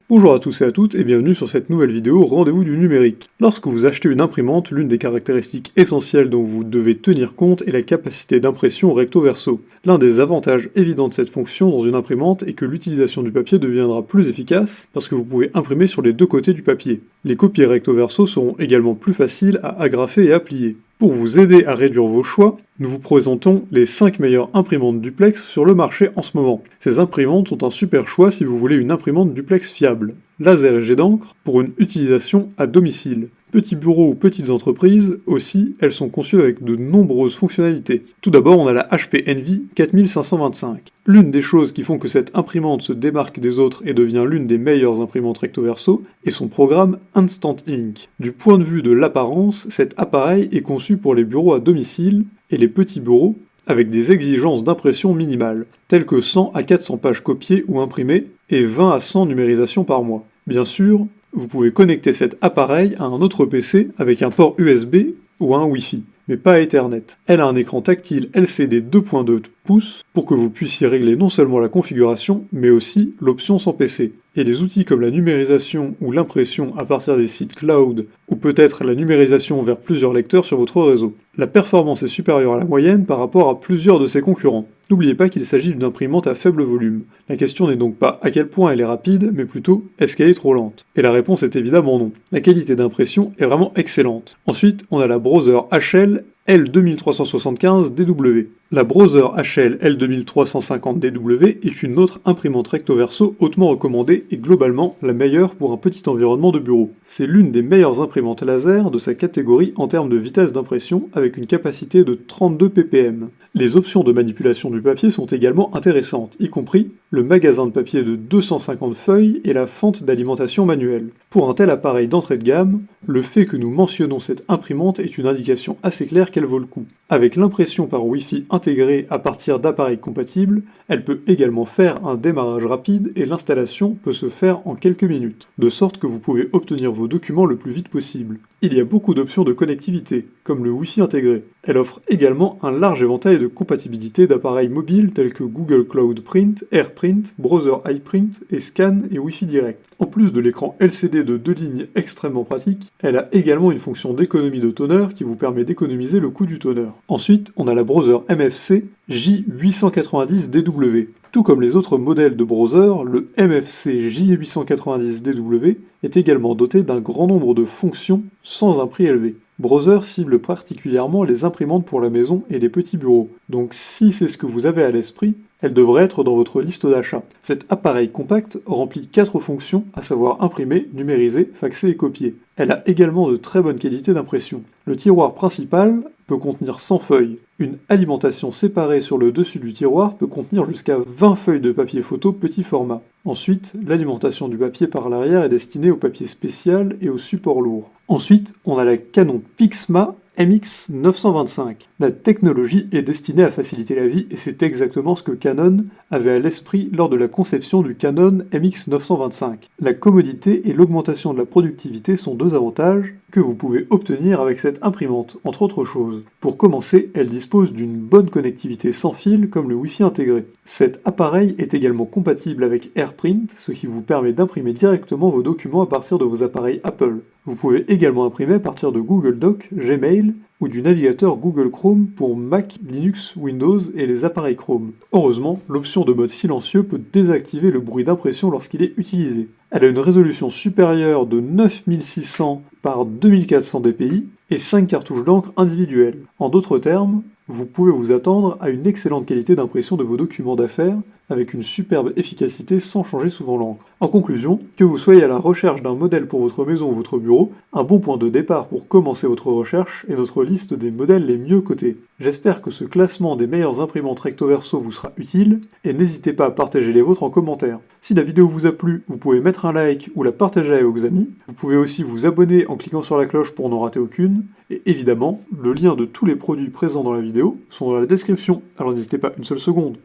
Bonjour à tous et à toutes et bienvenue sur cette nouvelle vidéo Rendez-vous du numérique. Lorsque vous achetez une imprimante, l'une des caractéristiques essentielles dont vous devez tenir compte est la capacité d'impression recto-verso. L'un des avantages évidents de cette fonction dans une imprimante est que l'utilisation du papier deviendra plus efficace parce que vous pouvez imprimer sur les deux côtés du papier. Les copies recto-verso seront également plus faciles à agrafer et à plier. Pour vous aider à réduire vos choix, nous vous présentons les 5 meilleures imprimantes duplex sur le marché en ce moment. Ces imprimantes sont un super choix si vous voulez une imprimante duplex fiable. Laser et jet d'encre pour une utilisation à domicile. Petits bureaux ou petites entreprises aussi, elles sont conçues avec de nombreuses fonctionnalités. Tout d'abord, on a la HP Envy 4525. L'une des choses qui font que cette imprimante se démarque des autres et devient l'une des meilleures imprimantes recto-verso est son programme Instant Ink. Du point de vue de l'apparence, cet appareil est conçu pour les bureaux à domicile et les petits bureaux avec des exigences d'impression minimales, telles que 100 à 400 pages copiées ou imprimées et 20 à 100 numérisations par mois. Bien sûr, vous pouvez connecter cet appareil à un autre PC avec un port USB ou un Wi-Fi, mais pas à Ethernet. Elle a un écran tactile LCD 2.2 pouces pour que vous puissiez régler non seulement la configuration, mais aussi l'option sans PC. Et des outils comme la numérisation ou l'impression à partir des sites cloud, ou peut-être la numérisation vers plusieurs lecteurs sur votre réseau. La performance est supérieure à la moyenne par rapport à plusieurs de ses concurrents. N'oubliez pas qu'il s'agit d'une imprimante à faible volume. La question n'est donc pas à quel point elle est rapide, mais plutôt est-ce qu'elle est trop lente. Et la réponse est évidemment non. La qualité d'impression est vraiment excellente. Ensuite, on a la Brother HL L2375DW. La Brother HL L2350DW est une autre imprimante recto-verso hautement recommandée et globalement la meilleure pour un petit environnement de bureau. C'est l'une des meilleures imprimantes laser de sa catégorie en termes de vitesse d'impression avec une capacité de 32 ppm. Les options de manipulation du papier sont également intéressantes, y compris le magasin de papier de 250 feuilles et la fente d'alimentation manuelle. Pour un tel appareil d'entrée de gamme, le fait que nous mentionnons cette imprimante est une indication assez claire qu'elle vaut le coup. Avec l'impression par Wi-Fi intégrée à partir d'appareils compatibles, elle peut également faire un démarrage rapide et l'installation peut se faire en quelques minutes, de sorte que vous pouvez obtenir vos documents le plus vite possible. Il y a beaucoup d'options de connectivité, comme le Wi-Fi intégré. Elle offre également un large éventail de compatibilité d'appareils mobiles tels que Google Cloud Print, AirPrint, Browser iPrint et Scan et Wi-Fi Direct. En plus de l'écran LCD de 2 lignes extrêmement pratique, elle a également une fonction d'économie de toner qui vous permet d'économiser le coût du toner. Ensuite, on a la Brother MFC J890DW. Tout comme les autres modèles de browser, le MFC J890DW est également doté d'un grand nombre de fonctions sans un prix élevé. Browser cible particulièrement les imprimantes pour la maison et les petits bureaux, donc si c'est ce que vous avez à l'esprit, elle devrait être dans votre liste d'achat. Cet appareil compact remplit 4 fonctions, à savoir imprimer, numériser, faxer et copier. Elle a également de très bonne qualité d'impression. Le tiroir principal peut contenir 100 feuilles. Une alimentation séparée sur le dessus du tiroir peut contenir jusqu'à 20 feuilles de papier photo petit format. Ensuite, l'alimentation du papier par l'arrière est destinée au papier spécial et au support lourd. Ensuite, on a la Canon Pixma MX925. La technologie est destinée à faciliter la vie et c'est exactement ce que Canon avait à l'esprit lors de la conception du Canon MX925. La commodité et l'augmentation de la productivité sont deux avantages que vous pouvez obtenir avec cette imprimante, entre autres choses. Pour commencer, elle dispose d'une bonne connectivité sans fil comme le Wi-Fi intégré. Cet appareil est également compatible avec AirPrint, ce qui vous permet d'imprimer directement vos documents à partir de vos appareils Apple. Vous pouvez également imprimer à partir de Google Docs, Gmail ou du navigateur Google Chrome pour Mac, Linux, Windows et les appareils Chrome. Heureusement, l'option de mode silencieux peut désactiver le bruit d'impression lorsqu'il est utilisé. Elle a une résolution supérieure de 9600 par 2400 dpi et 5 cartouches d'encre individuelles. En d'autres termes, vous pouvez vous attendre à une excellente qualité d'impression de vos documents d'affaires avec une superbe efficacité sans changer souvent l'encre. En conclusion, que vous soyez à la recherche d'un modèle pour votre maison ou votre bureau, un bon point de départ pour commencer votre recherche est notre liste des modèles les mieux cotés. J'espère que ce classement des meilleures imprimantes recto-verso vous sera utile, et n'hésitez pas à partager les vôtres en commentaire. Si la vidéo vous a plu, vous pouvez mettre un like ou la partager avec vos amis. Vous pouvez aussi vous abonner en cliquant sur la cloche pour n'en rater aucune. Et évidemment, le lien de tous les produits présents dans la vidéo sont dans la description, alors n'hésitez pas une seule seconde.